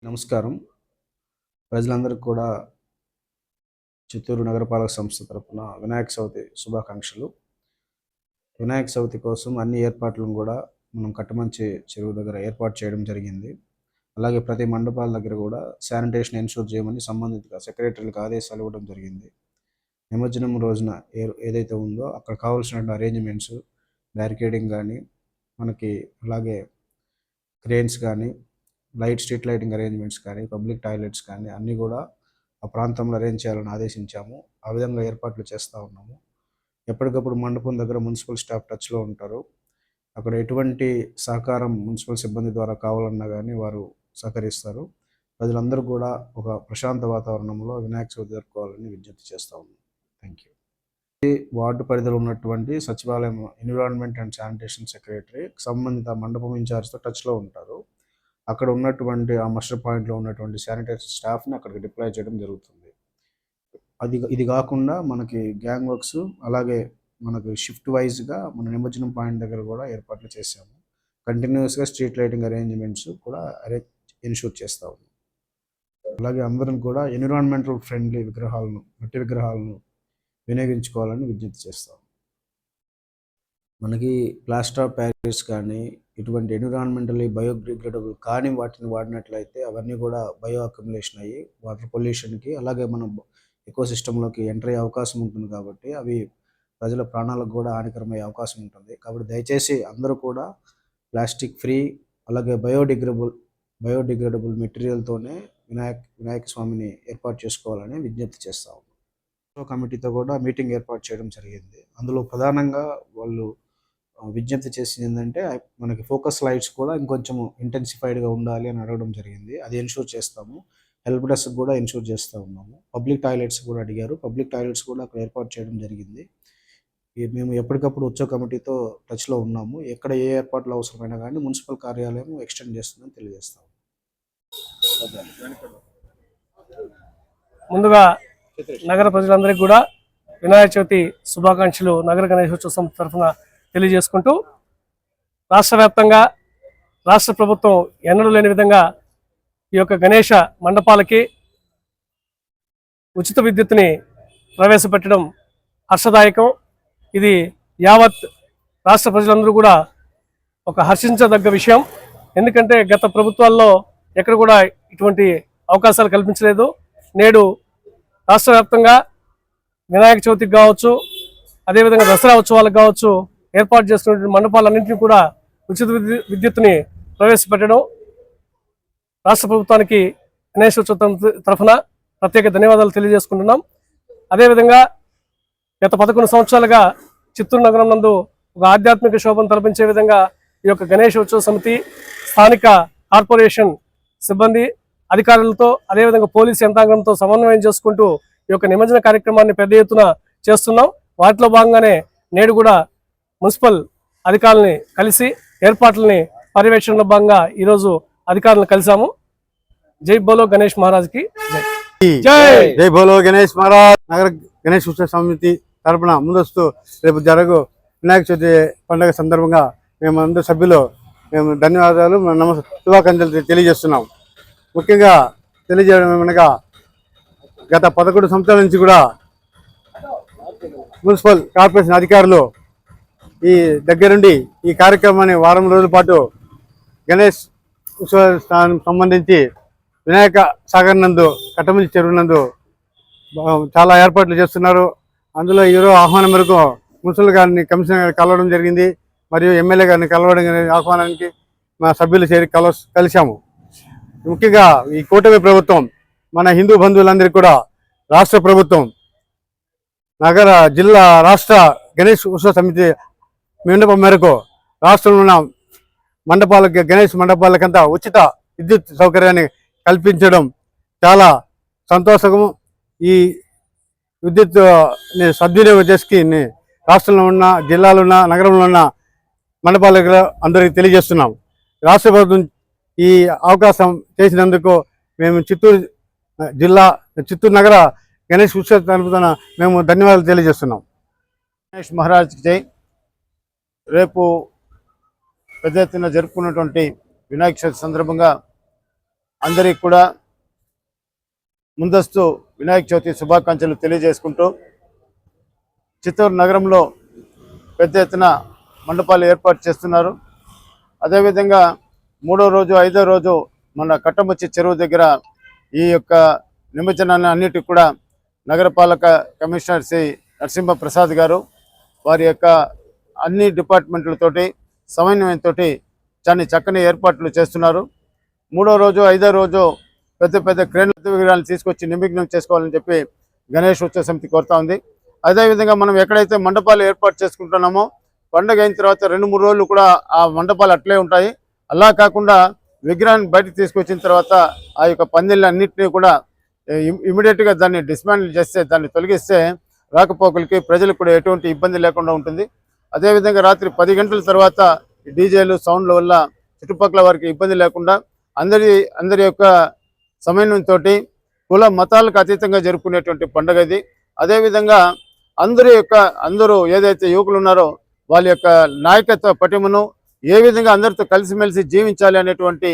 నమస్కారం. ప్రజలందరికీ కూడా చిత్తూరు నగరపాలక సంస్థ తరపున వినాయక చవితి శుభాకాంక్షలు. వినాయక చవితి కోసం అన్ని ఏర్పాట్లను కూడా మనం కట్టమంచి చెరువు దగ్గర ఏర్పాటు చేయడం జరిగింది. అలాగే ప్రతి మండపాల దగ్గర కూడా శానిటేషన్ ఎన్షూర్ చేయమని సంబంధిత సెక్రటరీలకు ఆదేశాలు ఇవ్వడం జరిగింది. నిమజ్జనం రోజున ఏదైతే ఉందో అక్కడ కావాల్సిన అరేంజ్మెంట్స్, బ్యారికేడింగ్ కానీ, మనకి అలాగే క్రేన్స్ కానీ, స్ట్రీట్ లైటింగ్ అరేంజ్మెంట్స్ కానీ, పబ్లిక్ టాయిలెట్స్ కానీ అన్నీ కూడా ఆ ప్రాంతంలో అరేంజ్ చేయాలని ఆదేశించాము. ఆ విధంగా ఏర్పాట్లు చేస్తూ ఉన్నాము. ఎప్పటికప్పుడు మండపం దగ్గర మున్సిపల్ స్టాఫ్ టచ్లో ఉంటారు. అక్కడ ఎటువంటి సహకారం మున్సిపల్ సిబ్బంది ద్వారా కావాలన్నా కానీ వారు సహకరిస్తారు. ప్రజలందరూ కూడా ఒక ప్రశాంత వాతావరణంలో వినాయక చవితి జరుపుకోవాలని విజ్ఞప్తి చేస్తూ ఉన్నాం. Thank you. వార్డు పరిధిలో ఉన్నటువంటి సచివాలయం ఎన్విరాన్మెంట్ అండ్ శానిటేషన్ సెక్రటరీ సంబంధిత మండపం ఇన్ఛార్జ్తో టచ్లో ఉంటారు. అక్కడ ఉన్నటువంటి ఆ మస్టర్ పాయింట్లో ఉన్నటువంటి శానిటైజర్ స్టాఫ్ని అక్కడికి డిప్లాయ్ చేయడం జరుగుతుంది. ఇది కాకుండా మనకి గ్యాంగ్ వర్క్స్, అలాగే మనకు షిఫ్ట్ వైజ్గా మన నిమజ్జనం పాయింట్ దగ్గర కూడా ఏర్పాట్లు చేశాము. కంటిన్యూస్గా స్ట్రీట్ లైటింగ్ అరేంజ్మెంట్స్ కూడా ఎన్షూర్ చేస్తూ ఉన్నాం. అలాగే అందరం కూడా ఎన్విరాన్మెంటల్ ఫ్రెండ్లీ మట్టి విగ్రహాలను వినియోగించుకోవాలని విజ్ఞప్తి చేస్తాం. మనకి ప్లాస్టర్ ఆఫ్ ప్యారిస్ కానీ ఇటువంటి ఎన్విరాన్మెంటల్లీ బయోడిగ్రేడబుల్ కానీ వాటిని వాడినట్లయితే అవన్నీ కూడా బయో అక్యుములేషన్ అయ్యి వాటర్ పొల్యూషన్కి, అలాగే మనం ఎకో సిస్టంలోకి ఎంటర్ అయ్యే అవకాశం ఉంటుంది. కాబట్టి అవి ప్రజల ప్రాణాలకు కూడా హానికరమయ్యే అవకాశం ఉంటుంది. కాబట్టి దయచేసి అందరూ కూడా ప్లాస్టిక్ ఫ్రీ, అలాగే బయోడిగ్రేడబుల్ మెటీరియల్తోనే వినాయక స్వామిని ఏర్పాటు చేసుకోవాలని విజ్ఞప్తి చేస్తాము. కమిటీతో కూడా మీటింగ్ ఏర్పాటు చేయడం జరిగింది. అందులో ప్రధానంగా వాళ్ళు విజ్ఞప్తి చేసింది ఏంటంటే, మనకి ఫోకస్ లైట్స్ కూడా ఇంకొంచెం ఇంటెన్సిఫైడ్గా ఉండాలి అని అడగడం జరిగింది. అది ఎన్షూర్ చేస్తాము. హెల్ప్ డెస్క్ కూడా ఎన్షూర్ చేస్తూ ఉన్నాము. పబ్లిక్ టాయిలెట్స్ కూడా అడిగారు. పబ్లిక్ టాయిలెట్స్ కూడా అక్కడ ఏర్పాటు చేయడం జరిగింది. మేము ఎప్పటికప్పుడు ఉత్సవ కమిటీతో టచ్లో ఉన్నాము. ఎక్కడ ఏ ఏర్పాట్లు అవసరమైనా కానీ మున్సిపల్ కార్యాలయం ఎక్స్టెండ్ చేస్తుందని తెలియజేస్తాము. ముందుగా నగర ప్రజలందరికీ కూడా వినాయక చవితి శుభాకాంక్షలు నగర గణేశోత్సవ సంస్థ తరఫున తెలియజేసుకుంటూ, రాష్ట్ర వ్యాప్తంగా రాష్ట్ర ప్రభుత్వం ఎన్నడూ లేని విధంగా ఈ యొక్క గణేష మండపాలకి ఉచిత విద్యుత్తుని ప్రవేశపెట్టడం హర్షదాయకం. ఇది యావత్ రాష్ట్ర ప్రజలందరూ కూడా ఒక హర్షించదగ్గ విషయం. ఎందుకంటే గత ప్రభుత్వాల్లో ఎక్కడ కూడా ఇటువంటి అవకాశాలు కల్పించలేదు. నేడు రాష్ట్ర వ్యాప్తంగా వినాయక చవితికి కావచ్చు, అదేవిధంగా దసరా ఉత్సవాలకు కావచ్చు ఏర్పాటు చేస్తున్నటువంటి మండపాలన్నింటినీ కూడా ఉచిత విద్యుత్తుని ప్రవేశపెట్టడం రాష్ట్ర ప్రభుత్వానికి గణేశోత్సవ తరఫున ప్రత్యేక ధన్యవాదాలు తెలియజేసుకుంటున్నాం. అదేవిధంగా గత 11 సంవత్సరాలుగా చిత్తూరు నగరం నందు ఒక ఆధ్యాత్మిక శోభను తలపించే విధంగా ఈ యొక్క గణేశోత్సవ సమితి, స్థానిక కార్పొరేషన్ సిబ్బంది, అధికారులతో, అదేవిధంగా పోలీసు యంత్రాంగంతో సమన్వయం చేసుకుంటూ ఈ యొక్క నిమజ్జన కార్యక్రమాన్ని పెద్ద ఎత్తున చేస్తున్నాం. వాటిలో భాగంగానే నేడు కూడా మున్సిపల్ అధికారులని కలిసి ఏర్పాట్లని పర్యవేక్షణలో భాగంగా ఈరోజు అధికారులను కలిసాము. జై బోలో గణేష్ మహారాజ్కి జై. జై బోలో గణేష్ మహారాజ్. నగర గణేష్ ఉత్సవ సమితి తరపున ముందస్తు రేపు జరగు వినాయక చవితి పండుగ సందర్భంగా మేము అందరు సభ్యులు ధన్యవాదాలు, శుభాకాంక్షలు తెలియజేస్తున్నాం. ముఖ్యంగా తెలియజేయడం ఏమనగా, గత 11 సంవత్సరాల నుంచి కూడా మున్సిపల్ కార్పొరేషన్ అధికారులు ఈ దగ్గరుండి ఈ కార్యక్రమాన్ని వారం రోజుల పాటు గణేష్ ఉత్సవానికి సంబంధించి వినాయక సాగర్ నందు, కట్టమంచి చెరువు నందు చాలా ఏర్పాట్లు చేస్తున్నారు. అందులో ఈరోజు ఆహ్వానం మేరకు మున్సిపల్ గారిని, కమిషనర్ గారిని కలవడం జరిగింది. మరియు ఎమ్మెల్యే గారిని కలవడం ఆహ్వానానికి మా సభ్యులు చేరి కలిశాము. ముఖ్యంగా ఈ కూటమి ప్రభుత్వం, మన హిందూ బంధువులందరికీ కూడా రాష్ట్ర ప్రభుత్వం నగర, జిల్లా, రాష్ట్ర గణేష్ ఉత్సవ సమితి విన్నపం మేరకు రాష్ట్రంలో ఉన్న మండపాలకి, గణేష్ మండపాలకంతా ఉచిత విద్యుత్ సౌకర్యాన్ని కల్పించడం చాలా సంతోషము. ఈ విద్యుత్ సద్వినియోగం చేసుకుని రాష్ట్రంలో ఉన్న, జిల్లాలో ఉన్న, నగరంలో ఉన్న మండపాలకు అందరికీ తెలియజేస్తున్నాం. రాష్ట్ర ప్రభుత్వం ఈ అవకాశం చేసినందుకు మేము చిత్తూరు నగర గణేష్ ఉత్సవ తరపున మేము ధన్యవాదాలు తెలియజేస్తున్నాం. గణేష్ మహారాజ్కి జై. రేపు పెద్ద ఎత్తున జరుపుకున్నటువంటి వినాయక చవితి సందర్భంగా అందరికీ కూడా ముందస్తు వినాయక చవితి శుభాకాంక్షలు తెలియజేసుకుంటూ చిత్తూరు నగరంలో పెద్ద ఎత్తున మండపాలు ఏర్పాటు చేస్తున్నారు. అదేవిధంగా 3వ రోజు 5వ రోజు మన కట్టమచ్చి చెరువు దగ్గర ఈ యొక్క నిమజ్జనాన్ని అన్నిటికి కూడా నగరపాలక కమిషనర్ శ్రీ నరసింహ ప్రసాద్ గారు వారి యొక్క అన్ని డిపార్ట్మెంట్లతోటి సమన్వయంతో చాలా చక్కని ఏర్పాట్లు చేస్తున్నారు. 3వ రోజు 5వ రోజు పెద్ద పెద్ద క్రేన్ల విగ్రహాలను తీసుకొచ్చి నిమగ్నం చేసుకోవాలని చెప్పి గణేష్ ఉత్సవ సమితి కోరుతా ఉంది. అదేవిధంగా మనం ఎక్కడైతే మండపాలు ఏర్పాటు చేసుకుంటున్నామో పండుగ అయిన తర్వాత 2-3 రోజులు కూడా ఆ మండపాలు అట్లే ఉంటాయి. అలా కాకుండా విగ్రహాన్ని బయటకు తీసుకొచ్చిన తర్వాత ఆ యొక్క పందిళ్ళన్నింటినీ కూడా ఇమీడియట్గా దాన్ని డిస్మాండిల్ చేస్తే, దాన్ని తొలగిస్తే రాకపోకలకి ప్రజలకు కూడా ఎటువంటి ఇబ్బంది లేకుండా ఉంటుంది. అదేవిధంగా రాత్రి 10 గంటల తర్వాత డీజేలు సౌండ్ల వల్ల చుట్టుపక్కల వారికి ఇబ్బంది లేకుండా అందరి యొక్క సమన్వయంతో కుల మతాలకు అతీతంగా జరుపుకునేటువంటి పండుగ ఇది. అదేవిధంగా అందరూ ఏదైతే యువకులు ఉన్నారో వాళ్ళ యొక్క నాయకత్వ పటిమను ఏ విధంగా అందరితో కలిసిమెలిసి జీవించాలి అనేటువంటి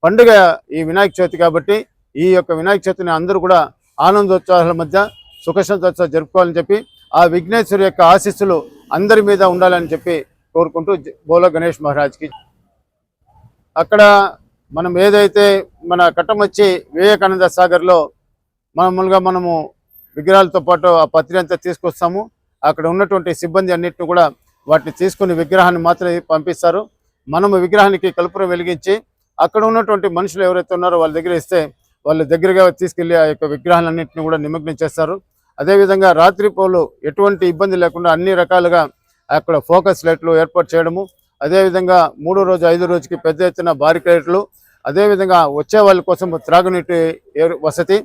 పండుగ ఈ వినాయక చవితి. కాబట్టి ఈ యొక్క వినాయక చవితిని అందరూ కూడా ఆనందోత్సాహాల మధ్య సుఖశాంతోత్సవాలు జరుపుకోవాలని చెప్పి ఆ విఘ్నేశ్వరు యొక్క ఆశీస్సులు అందరి మీద ఉండాలని చెప్పి కోరుకుంటూ బోలో గణేష్ మహారాజ్కి. అక్కడ మనం ఏదైతే మన కట్టమచ్చి వివేకానంద సాగర్లో మనము విగ్రహాలతో పాటు ఆ పత్రి అంతా తీసుకొస్తాము. అక్కడ ఉన్నటువంటి సిబ్బంది అన్నిటిని కూడా వాటిని తీసుకుని విగ్రహాన్ని మాత్రమే పంపిస్తారు. మనము విగ్రహానికి కలుపురం వెలిగించి అక్కడ ఉన్నటువంటి మనుషులు ఎవరైతే ఉన్నారో వాళ్ళ దగ్గర ఇస్తే వాళ్ళ దగ్గరగా తీసుకెళ్లి ఆ యొక్క విగ్రహాలన్నింటినీ కూడా నిమగ్నం చేస్తారు. అదేవిధంగా రాత్రిపూలు ఎటువంటి ఇబ్బంది లేకుండా అన్ని రకాలుగా అక్కడ ఫోకస్ లైట్లు ఏర్పాటు చేయడము, అదేవిధంగా 3వ రోజు 5వ రోజుకి పెద్ద ఎత్తున బారికేడ్లు, అదేవిధంగా వచ్చే వాళ్ళ కోసం త్రాగునీటి వసతి,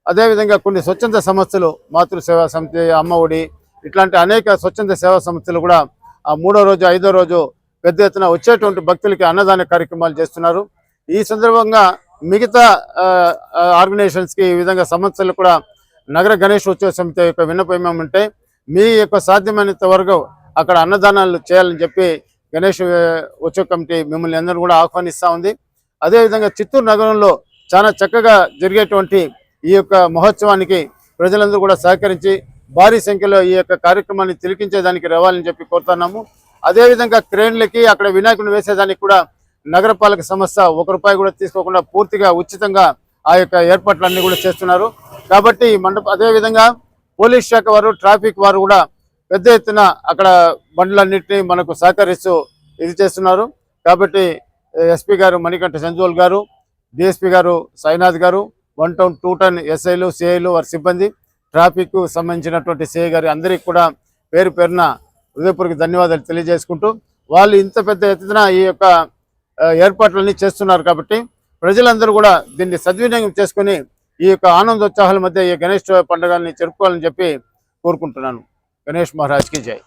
అదేవిధంగా కొన్ని స్వచ్ఛంద సంస్థలు మాతృసేవా సమితి, అమ్మ ఒడి ఇట్లాంటి అనేక స్వచ్ఛంద సేవా సంస్థలు కూడా ఆ 3వ రోజు 5వ రోజు పెద్ద ఎత్తున వచ్చేటువంటి భక్తులకి అన్నదాన కార్యక్రమాలు చేస్తున్నారు. ఈ సందర్భంగా మిగతా ఆర్గనైజేషన్స్కి ఈ విధంగా సంస్థలు కూడా నగర గణేష్ ఉత్సవ సమితి యొక్క విన్నపం ఏమంటే మీ యొక్క సాధ్యమైనంత వరకు అక్కడ అన్నదానాలు చేయాలని చెప్పి గణేష్ ఉత్సవ కమిటీ మిమ్మల్ని అందరూ కూడా ఆహ్వానిస్తూ ఉంది. అదేవిధంగా చిత్తూరు నగరంలో చాలా చక్కగా జరిగేటువంటి ఈ యొక్క మహోత్సవానికి ప్రజలందరూ కూడా సహకరించి భారీ సంఖ్యలో ఈ యొక్క కార్యక్రమాన్ని తిలకించేదానికి రావాలని చెప్పి కోరుతున్నాము. అదేవిధంగా క్రేన్లకి అక్కడ వినాయకుడిని వేసేదానికి కూడా నగరపాలక సంస్థ ₹1 కూడా తీసుకోకుండా పూర్తిగా ఉచితంగా ఆ యొక్క ఏర్పాట్లన్నీ కూడా చేస్తున్నారు. కాబట్టి అదేవిధంగా పోలీస్ శాఖ వారు, ట్రాఫిక్ వారు కూడా పెద్ద ఎత్తున అక్కడ బండ్లన్నింటినీ మనకు సహకరిస్తూ ఇది చేస్తున్నారు. కాబట్టి ఎస్పీ గారు మణికంఠ సంజోల్ గారు, డిఎస్పీ గారు సాయినాథ్ గారు, 1 టౌన్ 2 టౌన్ ఎస్ఐలు, సిఐలు, వారి సిబ్బంది, ట్రాఫిక్ సంబంధించినటువంటి సిఐ గారి అందరికీ కూడా పేరు పేరున హృదయపూర్వక ధన్యవాదాలు తెలియజేసుకుంటూ వాళ్ళు ఇంత పెద్ద ఎత్తున ఈ యొక్క ఏర్పాట్లన్నీ చేస్తున్నారు. కాబట్టి ప్రజలందరూ కూడా దీన్ని సద్వినియోగం చేసుకుని ఈ యొక్క ఆనందోత్సాహాల మధ్య ఈ గణేష్ పండుగని జరుపుకోవాలని చెప్పి కోరుకుంటున్నాను. గణేష్ మహారాజ్కి జై.